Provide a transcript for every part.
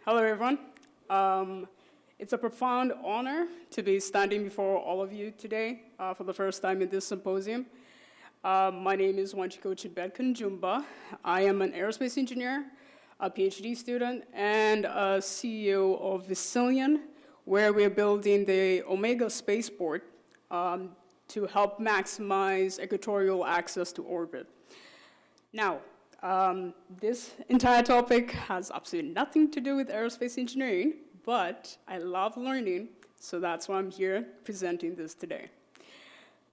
Hello, everyone. It's a profound honor to be standing before all of you today for the first time in this symposium. My name is Wanjiku Chebet Kanjumba. I am an aerospace engineer, a PhD student, and a CEO of Vicilian, where we're building the Omega spaceport to help maximize equatorial access to orbit. Now, this entire topic has absolutely nothing to do with aerospace engineering, but I love learning, so that's why I'm here presenting this today.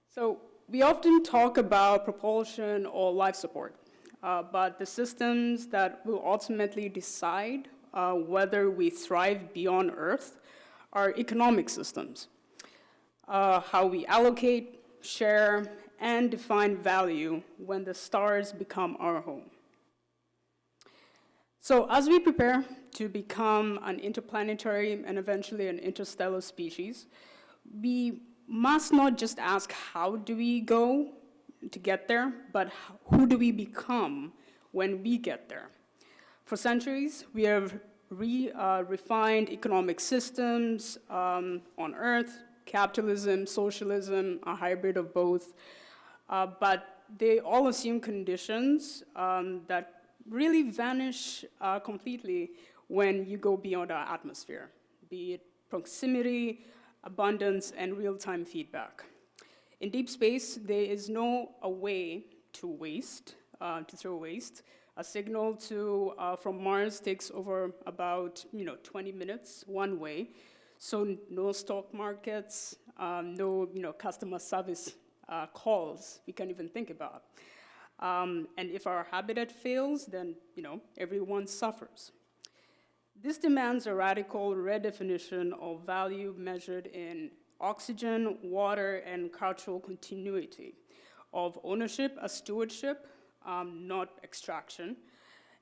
So we often talk about propulsion or life support, but the systems that will ultimately decide whether we thrive beyond Earth are economic systems. How we allocate, share, and define value when the stars become our home. So as we prepare to become an interplanetary and eventually an interstellar species, we must not just ask how do we go to get there, but who do we become when we get there? For centuries, we have refined economic systems on Earth, capitalism, socialism, a hybrid of both, but they all assume conditions that really vanish completely when you go beyond our atmosphere, be it proximity, abundance, and real-time feedback. In deep space, there is no way to waste, to throw waste. A signal from Mars takes over about 20 minutes one way, so no stock markets, no customer service calls we can even think about. And if our habitat fails, then everyone suffers. This demands a radical redefinition of value measured in oxygen, water, and cultural continuity, of ownership as stewardship, not extraction,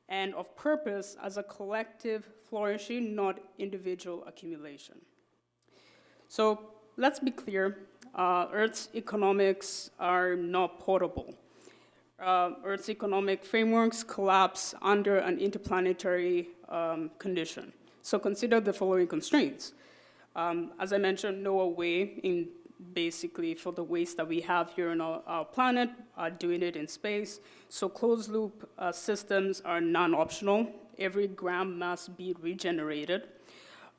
and of purpose as a collective flourishing, not individual accumulation. So let's be clear, Earth's economics are not portable. Earth's economic frameworks collapse under an interplanetary condition. So consider the following constraints. As I mentioned, no way basically for the waste that we have here on our planet, doing it in space. So closed loop systems are non-optional. Every gram must be regenerated.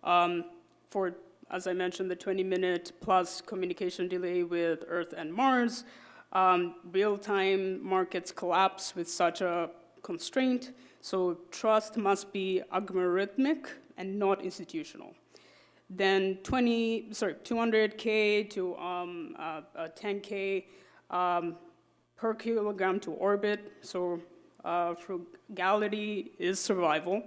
As I mentioned, the 20-minute plus communication delay with Earth and Mars, real-time markets collapse with such a constraint, so trust must be algorithmic and not institutional. Then 200K to 10K per kilogram to orbit, so frugality is survival.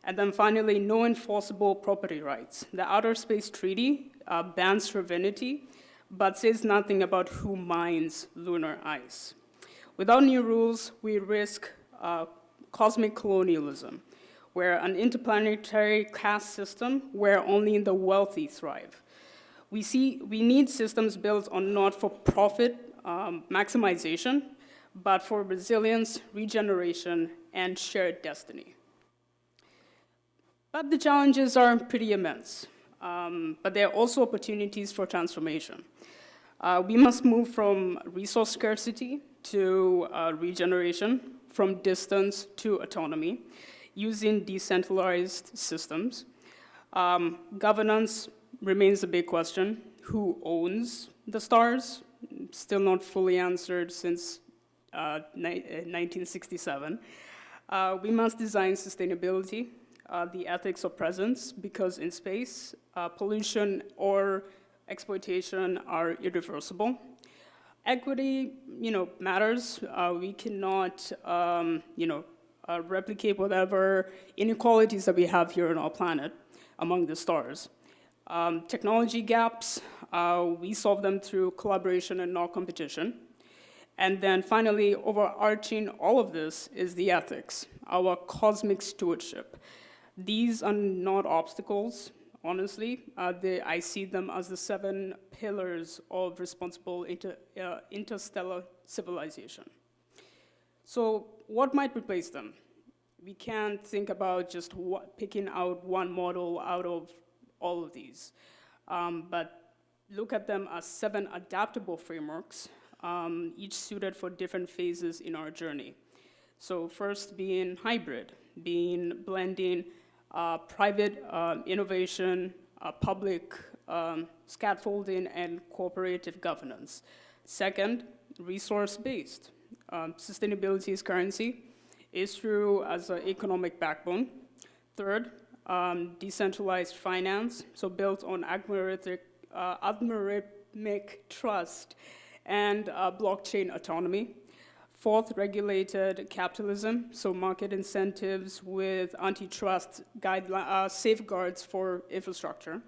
And then finally, no enforceable property rights. The Outer Space Treaty bans sovereignty, but says nothing about who mines lunar ice. Without new rules, we risk cosmic colonialism, where an interplanetary caste system where only the wealthy thrive. We need systems built on not for profit maximization, but for resilience, regeneration, and shared destiny. But the challenges are pretty immense. But there are also opportunities for transformation. We must move from resource scarcity to regeneration, from distance to autonomy, using decentralized systems. Governance remains a big question. Who owns the stars? Still not fully answered since 1967. We must design sustainability, the ethics of presence, because in space, pollution or exploitation are irreversible. Equity, matters. We cannot, replicate whatever inequalities that we have here on our planet among the stars. Technology gaps, we solve them through collaboration and not competition. And then finally, overarching all of this is the ethics, our cosmic stewardship. These are not obstacles, honestly. I see them as the 7 pillars of responsible interstellar civilization. So what might replace them? we can't think about just picking out one model out of all of these, but look at them as 7 adaptable frameworks, each suited for different phases in our journey. So first being hybrid, being blending private innovation, public scaffolding, and cooperative governance. Second, resource-based. Sustainability is currency, issue as an economic backbone. Third, decentralized finance, so built on algorithmic trust and blockchain autonomy. Fourth, regulated capitalism, so market incentives with antitrust safeguards for infrastructure.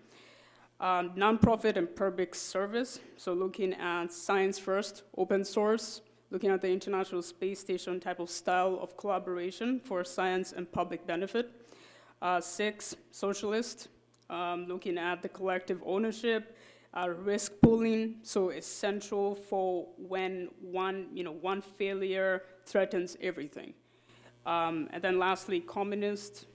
Nonprofit and public service, so looking at science first, open source, looking at the International Space Station type of style of collaboration for science and public benefit. 6, socialist, looking at the collective ownership, risk pooling, so essential for when one failure threatens everything. And then lastly, communist,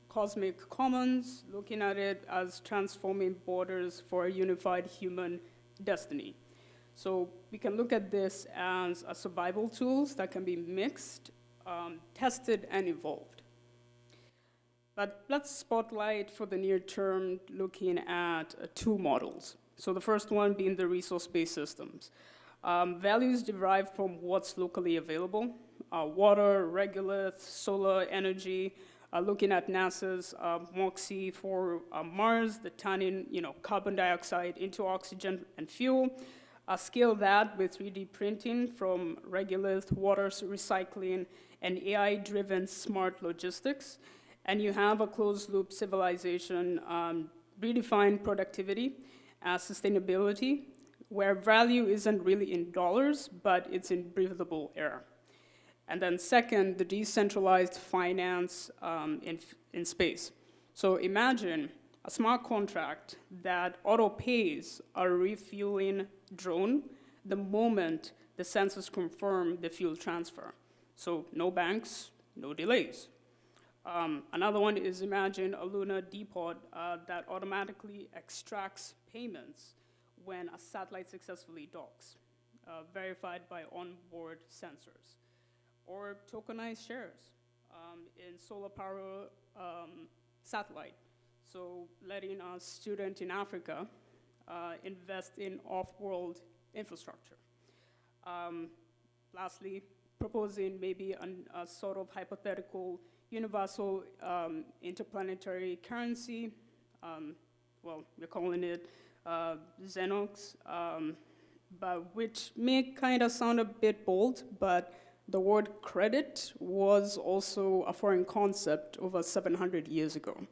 cosmic commons, looking at it as transforming borders for a unified human destiny. So we can look at this as a survival tools that can be mixed, tested, and evolved. But let's spotlight for the near term looking at 2 models. So the first one being the resource-based systems. Values derived from what's locally available, water, regolith, solar energy, looking at NASA's MOXIE for Mars, the turning carbon dioxide into oxygen and fuel. Scale that with 3D printing from regolith, water recycling, and AI-driven smart logistics. And you have a closed-loop civilization, redefined productivity, sustainability, where value isn't really in dollars, but it's in breathable air. And then second, the decentralized finance in space. So imagine a smart contract that auto-pays a refueling drone the moment the sensors confirm the fuel transfer. So no banks, no delays. Another one is imagine a lunar depot that automatically extracts payments when a satellite successfully docks, verified by onboard sensors. Or tokenized shares in solar power satellite. So letting a student in Africa invest in off-world infrastructure. Lastly, proposing maybe a sort of hypothetical universal interplanetary currency. Well, we're calling it Xenox, but which may kind of sound a bit bold, but the word credit was also a foreign concept over 700 years ago.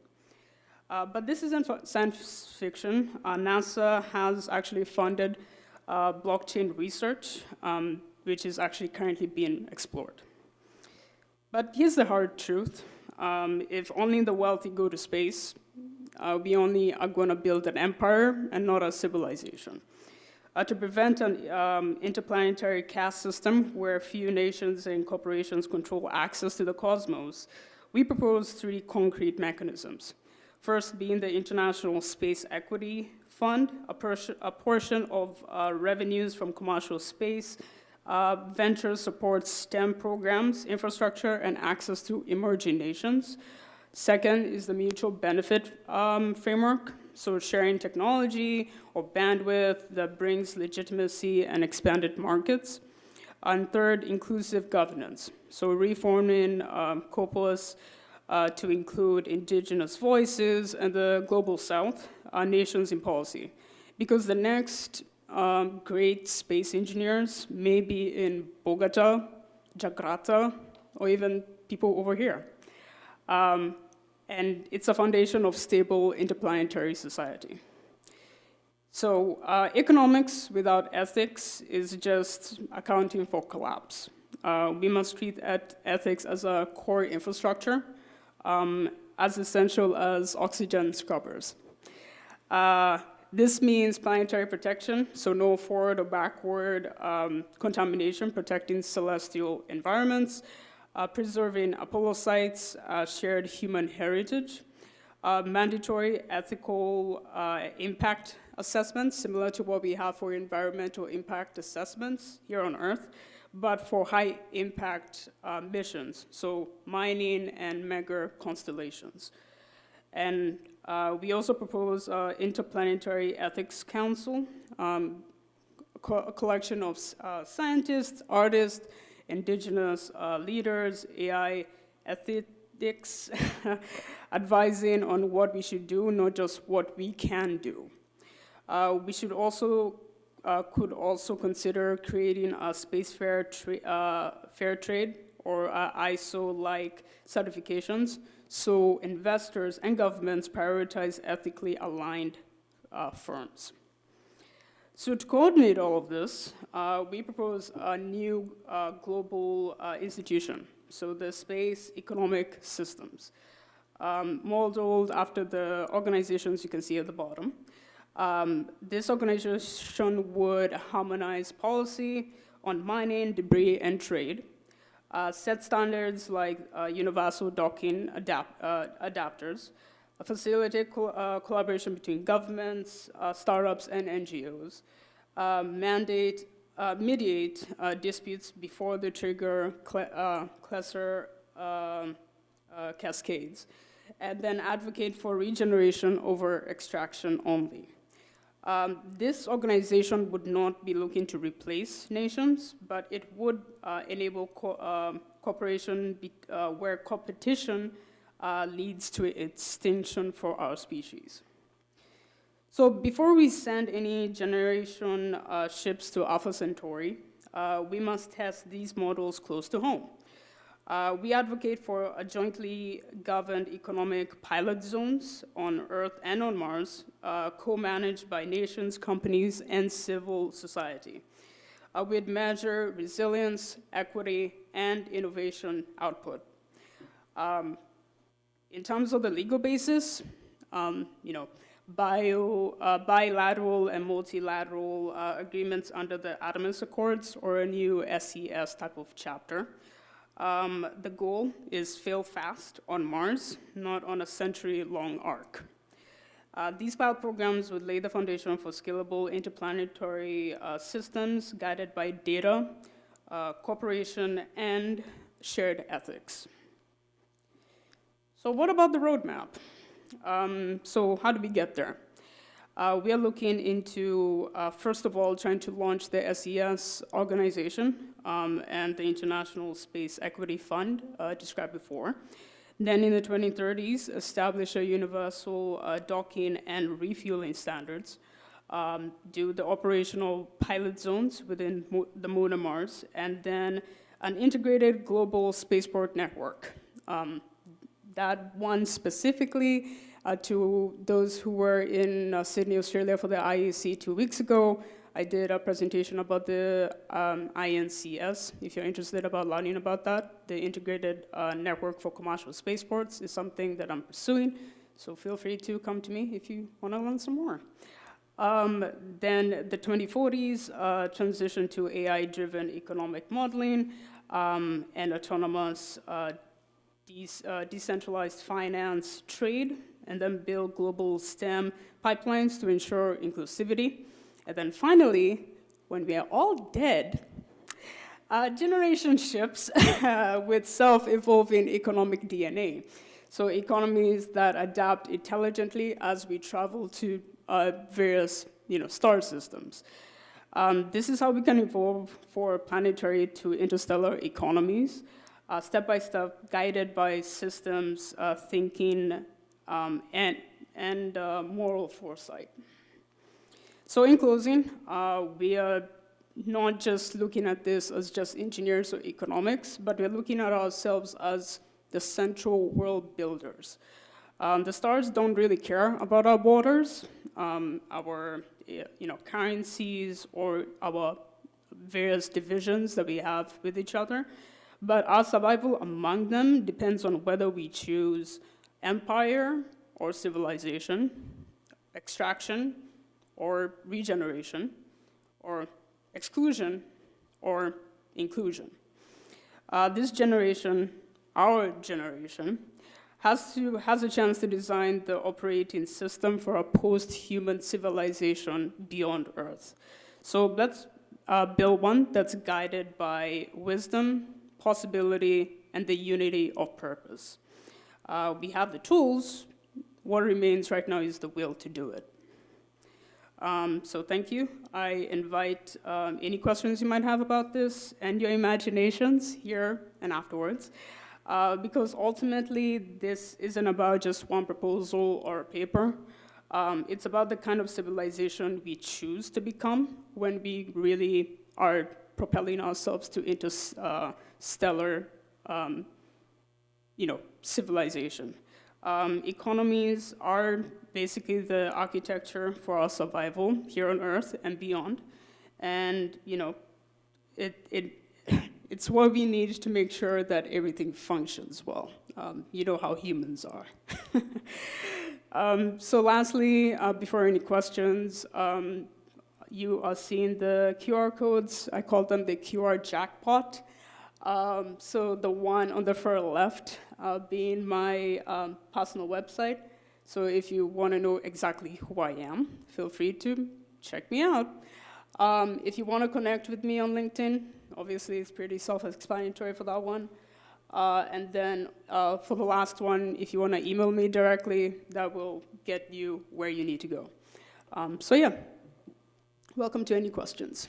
But this isn't science fiction. NASA has actually funded blockchain research, which is actually currently being explored. But here's the hard truth. If only the wealthy go to space, we only are going to build an empire and not a civilization. To prevent an interplanetary caste system where few nations and corporations control access to the cosmos, we propose 3 concrete mechanisms. First being the International Space Equity Fund, a portion of revenues from commercial space venture supports STEM programs, infrastructure, and access to emerging nations. Second is the mutual benefit framework, so sharing technology or bandwidth that brings legitimacy and expanded markets. And third, inclusive governance, so reforming corpus to include indigenous voices and the global south, nations in policy. Because the next great space engineers may be in Bogota, Jakarta, or even people over here. And it's a foundation of stable interplanetary society. So economics without ethics is just accounting for collapse. We must treat ethics as a core infrastructure, as essential as oxygen scrubbers. This means planetary protection, so no forward or backward contamination, protecting celestial environments, preserving Apollo sites, shared human heritage, mandatory ethical impact assessments, similar to what we have for environmental impact assessments here on Earth, but for high impact missions, so mining and mega constellations. And we also propose Interplanetary Ethics Council, a collection of scientists, artists, indigenous leaders, AI ethics, advising on what we should do, not just what we can do. We should also, could also consider creating a space fair trade or ISO-like certifications, so investors and governments prioritize ethically aligned firms. So to coordinate all of this, we propose a new global institution, so the Space Economic Systems, modeled after the organizations you can see at the bottom. This organization would harmonize policy on mining, debris, and trade, set standards like universal docking adapters, facilitate collaboration between governments, startups, and NGOs, mediate disputes before they trigger cluster cascades, and then advocate for regeneration over extraction only. This organization would not be looking to replace nations, but it would enable cooperation where competition leads to extinction for our species. So before we send any generation ships to Alpha Centauri, we must test these models close to home. We advocate for a jointly governed economic pilot zones on Earth and on Mars, co-managed by nations, companies, and civil society. We'd measure resilience, equity, and innovation output. In terms of the legal basis, bilateral and multilateral agreements under the Artemis Accords or a new SES type of chapter. The goal is fail fast on Mars, not on a century-long arc. These pilot programs would lay the foundation for scalable interplanetary systems guided by data, cooperation, and shared ethics. So what about the roadmap? So how do we get there? We are looking into, first of all, trying to launch the SES organization and the International Space Equity Fund described before. Then in the 2030s, establish a universal docking and refueling standards, do the operational pilot zones within the Moon and Mars, and then an integrated global spaceport network. That one specifically to those who were in Sydney, Australia for the IEC 2 weeks ago. I did a presentation about the INCS. If you're interested about learning about that, the Integrated Network for Commercial Spaceports is something that I'm pursuing. So feel free to come to me if you want to learn some more. Then the 2040s transition to AI-driven economic modeling and autonomous decentralized finance trade, and then build global STEM pipelines to ensure inclusivity. And then finally, when we are all dead, generation ships with self-evolving economic DNA. So economies that adapt intelligently as we travel to various star systems. This is how we can evolve for planetary to interstellar economies, step by step, guided by systems thinking and moral foresight. So in closing, we are not just looking at this as just engineers or economics, but we're looking at ourselves as the central world builders. The stars don't really care about our borders, our currencies, or our various divisions that we have with each other. But our survival among them depends on whether we choose empire or civilization, extraction or regeneration, or exclusion or inclusion. This generation, our generation, has a chance to design the operating system for a post-human civilization beyond Earth. So let's build one that's guided by wisdom, possibility, and the unity of purpose. We have the tools. What remains right now is the will to do it. So thank you. I invite any questions you might have about this and your imaginations here and afterwards. Because ultimately, this isn't about just one proposal or a paper. It's about the kind of civilization we choose to become when we really are propelling ourselves to interstellar, civilization. Economies are basically the architecture for our survival here on Earth and beyond. And, it's what we need to make sure that everything functions well. You know how humans are. So lastly, before any questions, you are seeing the QR codes. I call them the QR jackpot. So the one on the far left being my personal website. So if you want to know exactly who I am, feel free to check me out. If you want to connect with me on LinkedIn, obviously it's pretty self-explanatory for that one. And then for the last one, if you want to email me directly, that will get you where you need to go. So yeah, welcome to any questions.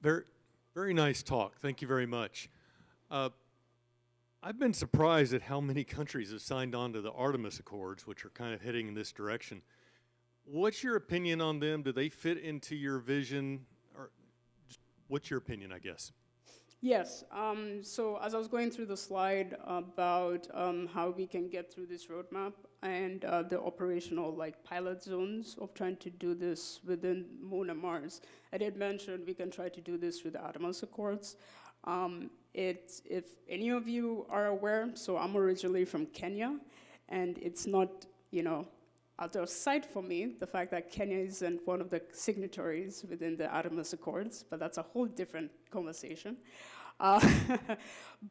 Very, very nice talk. Thank you very much. I've been surprised at how many countries have signed on to the Artemis Accords, which are kind of heading in this direction. What's your opinion on them? Do they fit into your vision? Or just what's your opinion, I guess? Yes. So as I was going through the slide about how we can get through this roadmap and the operational pilot zones of trying to do this within Moon and Mars, I did mention we can try to do this through the Artemis Accords. If any of you are aware, so I'm originally from Kenya, and it's not, out of sight for me, the fact that Kenya isn't one of the signatories within the Artemis Accords, but that's a whole different conversation.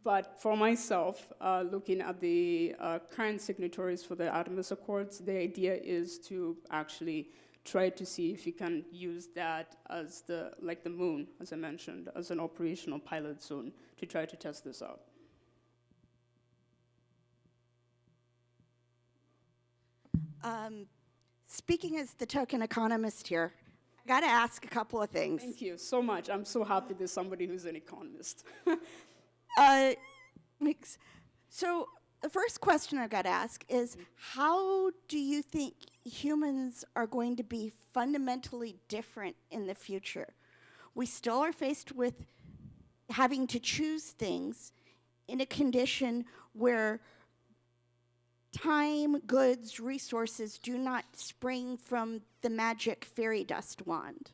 But for myself, looking at the current signatories for the Artemis Accords, the idea is to actually try to see if we can use that as the moon, as I mentioned, as an operational pilot zone to try to test this out. Speaking as the token economist here, I got to ask a couple of things. Thank you so much. I'm so happy there's somebody who's an economist. So the first question I've got to ask is, how do you think humans are going to be fundamentally different in the future? We still are faced with having to choose things in a condition where time, goods, resources do not spring from the magic fairy dust wand.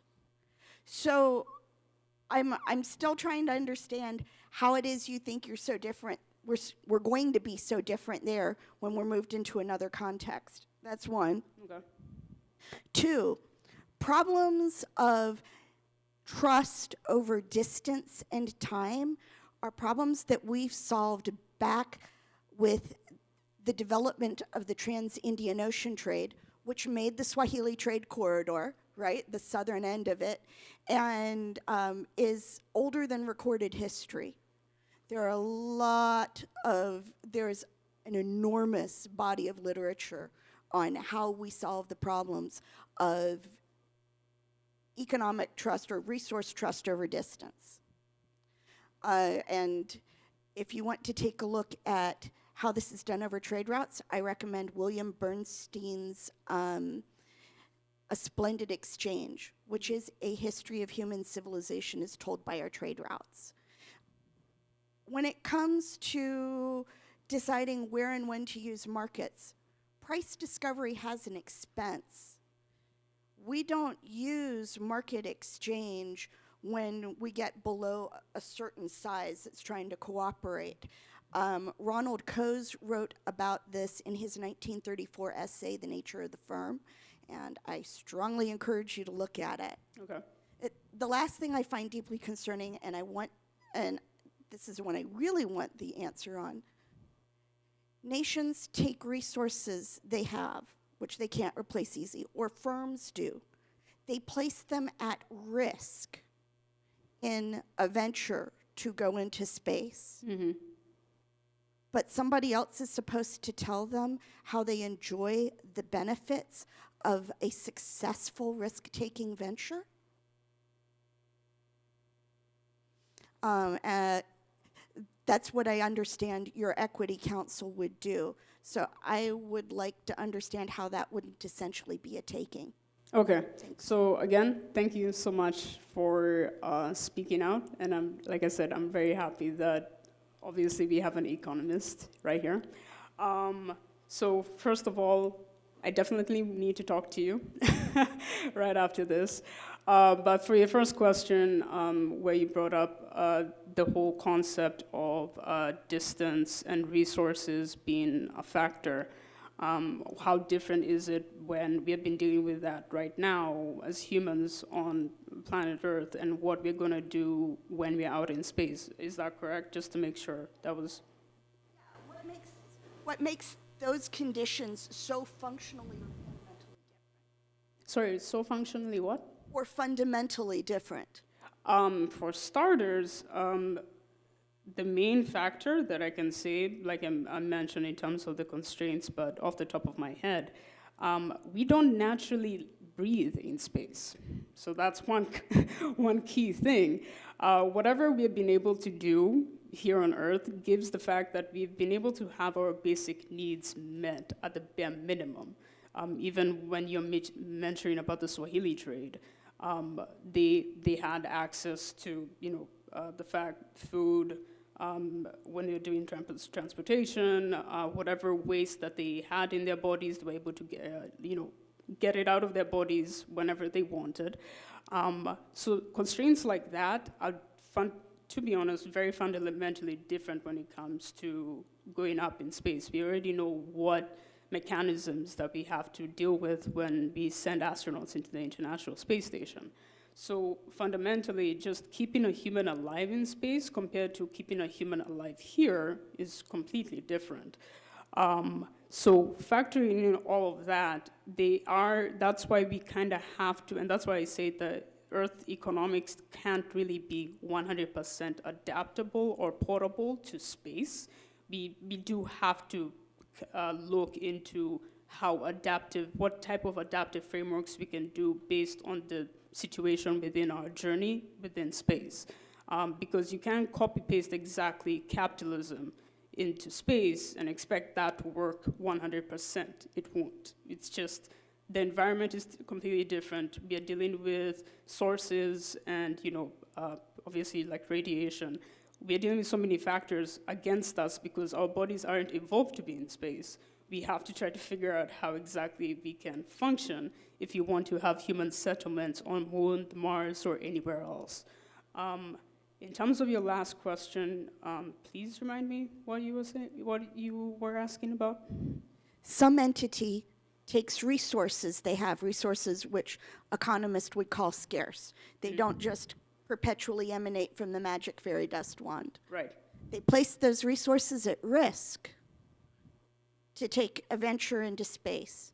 So I'm still trying to understand how it is you think you're so different. We're going to be so different there when we're moved into another context. That's one. Okay. Two, problems of trust over distance and time are problems that we've solved back with the development of the trans-Indian Ocean trade, which made the Swahili trade corridor, right, the southern end of it, and is older than recorded history. There's an enormous body of literature on how we solve the problems of economic trust or resource trust over distance. And if you want to take a look at how this is done over trade routes, I recommend William Bernstein's A Splendid Exchange, which is a history of human civilization as told by our trade routes. When it comes to deciding where and when to use markets, price discovery has an expense. We don't use market exchange when we get below a certain size that's trying to cooperate. Ronald Coase wrote about this in his 1934 essay, The Nature of the Firm, and I strongly encourage you to look at it. Okay. The last thing I find deeply concerning, and this is one I really want the answer on, nations take resources they have, which they can't replace easy, or firms do. They place them at risk in a venture to go into space. Mm-hmm. But somebody else is supposed to tell them how they enjoy the benefits of a successful risk-taking venture? That's what I understand your equity council would do. So I would like to understand how that wouldn't essentially be a taking. Okay, so again, thank you so much for speaking out. And like I said, I'm very happy that obviously we have an economist right here. So first of all, I definitely need to talk to you right after this. But for your first question, where you brought up the whole concept of distance and resources being a factor, how different is it when we have been dealing with that right now as humans on planet Earth, and what we're going to do when we're out in space? Is that correct? Just to make sure that was... What makes those conditions so functionally or fundamentally different? Sorry, so functionally what? Or fundamentally different? For starters, the main factor that I can say, like I mentioned in terms of the constraints, but off the top of my head, we don't naturally breathe in space. So that's one key thing. Whatever we've been able to do here on Earth gives the fact that we've been able to have our basic needs met at the bare minimum. Even when you're mentioning about the Swahili trade, they had access to, the fact, food, when they're doing transportation, whatever waste that they had in their bodies, they were able to get it out of their bodies whenever they wanted. So constraints like that are, to be honest, very fundamentally different when it comes to going up in space. We already know what mechanisms that we have to deal with when we send astronauts into the International Space Station. So fundamentally, just keeping a human alive in space compared to keeping a human alive here is completely different. So factoring in all of that, that's why we kind of have to, and that's why I say that Earth economics can't really be 100% adaptable or portable to space. We do have to look into what type of adaptive frameworks we can do based on the situation within our journey within space. Because you can't copy-paste exactly capitalism into space and expect that to work 100%. It won't. It's just the environment is completely different. We are dealing with sources and, obviously like radiation. We are dealing with so many factors against us because our bodies aren't evolved to be in space. We have to try to figure out how exactly we can function if you want to have human settlements on Moon, Mars, or anywhere else. In terms of your last question, please remind me what you were asking about. Some entity takes resources. They have resources which economists would call scarce. They don't just perpetually emanate from the magic fairy dust wand. Right. They place those resources at risk to take a venture into space.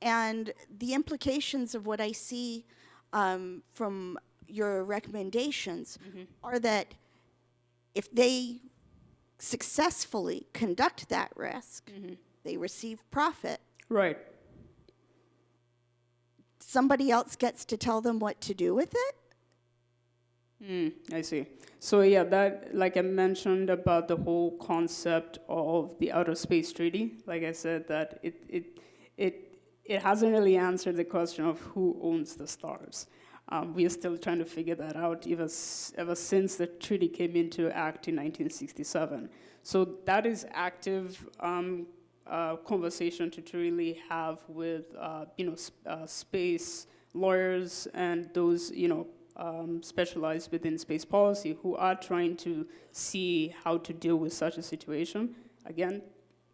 And the implications of what I see from your recommendations are that if they successfully conduct that risk, they receive profit. Right. Somebody else gets to tell them what to do with it? I see. So yeah, that, like I mentioned about the whole concept of the outer space treaty, like I said, that it hasn't really answered the question of who owns the stars. We are still trying to figure that out ever since the treaty came into act in 1967. So that is active conversation to really have with space lawyers and those specialized within space policy who are trying to see how to deal with such a situation. Again,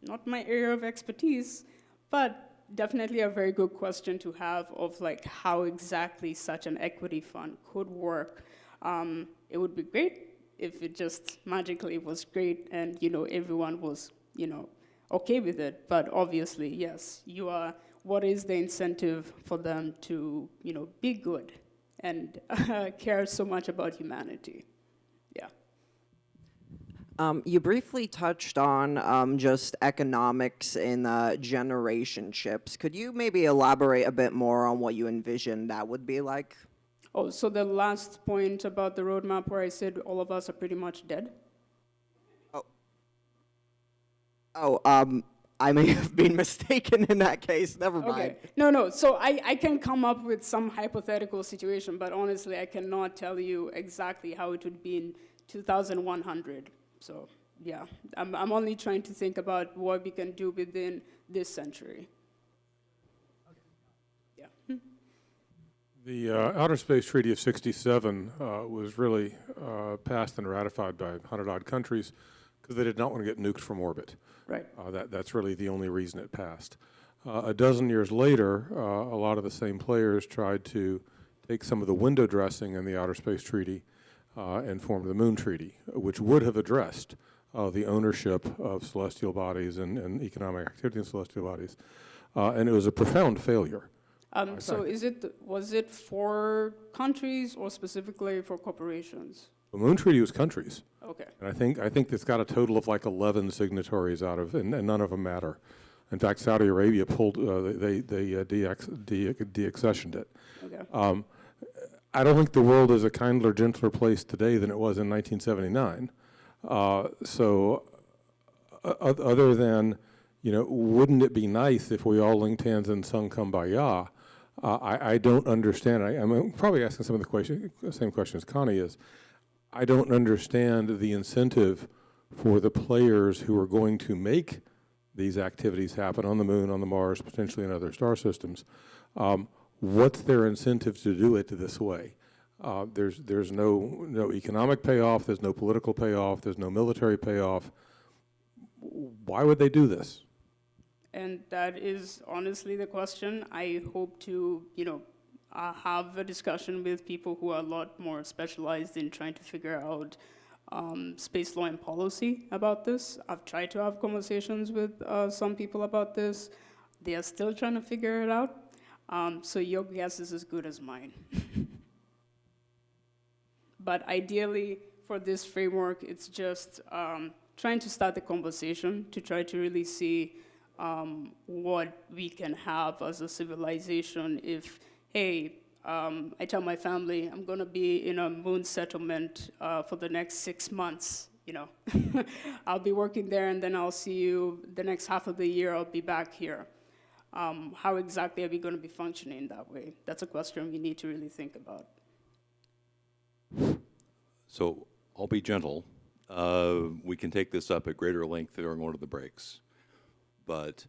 not my area of expertise, but definitely a very good question to have of like how exactly such an equity fund could work. It would be great if it just magically was great and, everyone was, okay with it. But obviously, yes, what is the incentive for them to, be good and care so much about humanity? Yeah. You briefly touched on just economics in generation ships. Could you maybe elaborate a bit more on what you envision that would be like? Oh, so the last point about the roadmap where I said all of us are pretty much dead? I may have been mistaken in that case. Never mind. Okay. No. So I can come up with some hypothetical situation, but honestly, I cannot tell you exactly how it would be in 2100. So yeah, I'm only trying to think about what we can do within this century. Yeah. The Outer Space Treaty of '67 was really passed and ratified by 100-odd countries because they did not want to get nuked from orbit. Right. That's really the only reason it passed. A dozen years later, a lot of the same players tried to take some of the window dressing in the Outer Space Treaty and formed the Moon Treaty, which would have addressed the ownership of celestial bodies and economic activity in celestial bodies. And it was a profound failure. So was it for countries or specifically for corporations? The Moon Treaty was countries. Okay. And I think it's got a total of like 11 signatories out of, and none of them matter. In fact, Saudi Arabia pulled, they de-accessioned it. Okay. I don't think the world is a kinder, gentler place today than it was in 1979. Other than, wouldn't it be nice if we all linked hands and sung Kumbaya? I don't understand. I'm probably asking some of the same question as Connie is. I don't understand the incentive for the players who are going to make these activities happen on the moon, on the Mars, potentially in other star systems. What's their incentive to do it this way? There's no economic payoff, there's no political payoff, there's no military payoff. Why would they do this? And that is honestly the question. I hope to, have a discussion with people who are a lot more specialized in trying to figure out space law and policy about this. I've tried to have conversations with some people about this. They are still trying to figure it out. So your guess is as good as mine. But ideally, for this framework, it's just trying to start the conversation to try to really see what we can have as a civilization if, hey, I tell my family I'm going to be in a moon settlement for the next 6 months, I'll be working there and then I'll see you the next half of the year, I'll be back here. How exactly are we going to be functioning that way? That's a question we need to really think about. So I'll be gentle. We can take this up at greater length during one of the breaks. But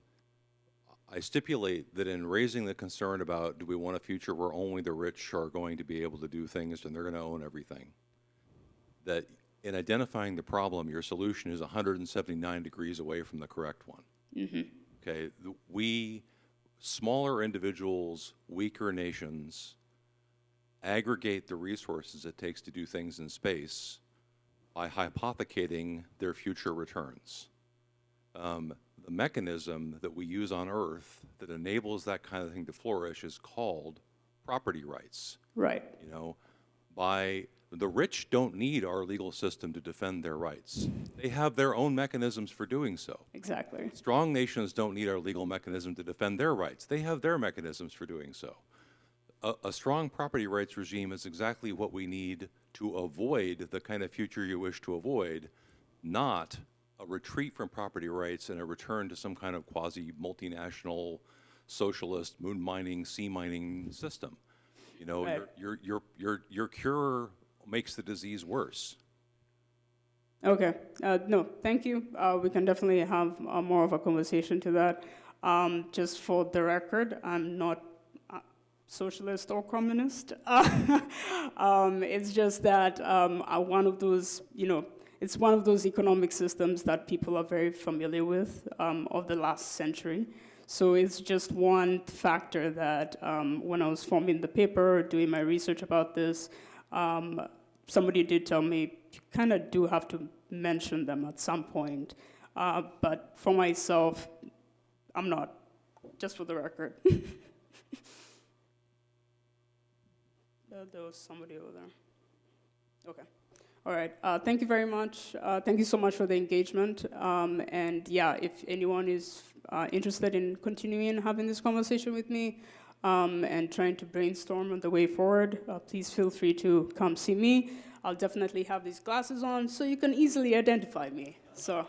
I stipulate that in raising the concern about do we want a future where only the rich are going to be able to do things and they're going to own everything, that in identifying the problem, your solution is 179 degrees away from the correct one. Mm-hmm. Okay, we, smaller individuals, weaker nations, aggregate the resources it takes to do things in space by hypothecating their future returns. The mechanism that we use on Earth that enables that kind of thing to flourish is called property rights. Right. The rich don't need our legal system to defend their rights. They have their own mechanisms for doing so. Exactly. Strong nations don't need our legal mechanism to defend their rights. They have their mechanisms for doing so. A strong property rights regime is exactly what we need to avoid the kind of future you wish to avoid, not a retreat from property rights and a return to some kind of quasi-multinational socialist moon mining, sea mining system. Right. Your cure makes the disease worse. Okay. No, thank you. We can definitely have more of a conversation to that. Just for the record, I'm not socialist or communist. It's just that one of those, it's one of those economic systems that people are very familiar with of the last century. So it's just one factor that when I was forming the paper, doing my research about this, somebody did tell me, you kind of do have to mention them at some point. But for myself, I'm not, just for the record. There was somebody over there. Okay. All right. Thank you very much. Thank you so much for the engagement. And yeah, if anyone is interested in continuing having this conversation with me and trying to brainstorm on the way forward, please feel free to come see me. I'll definitely have these glasses on so you can easily identify me. So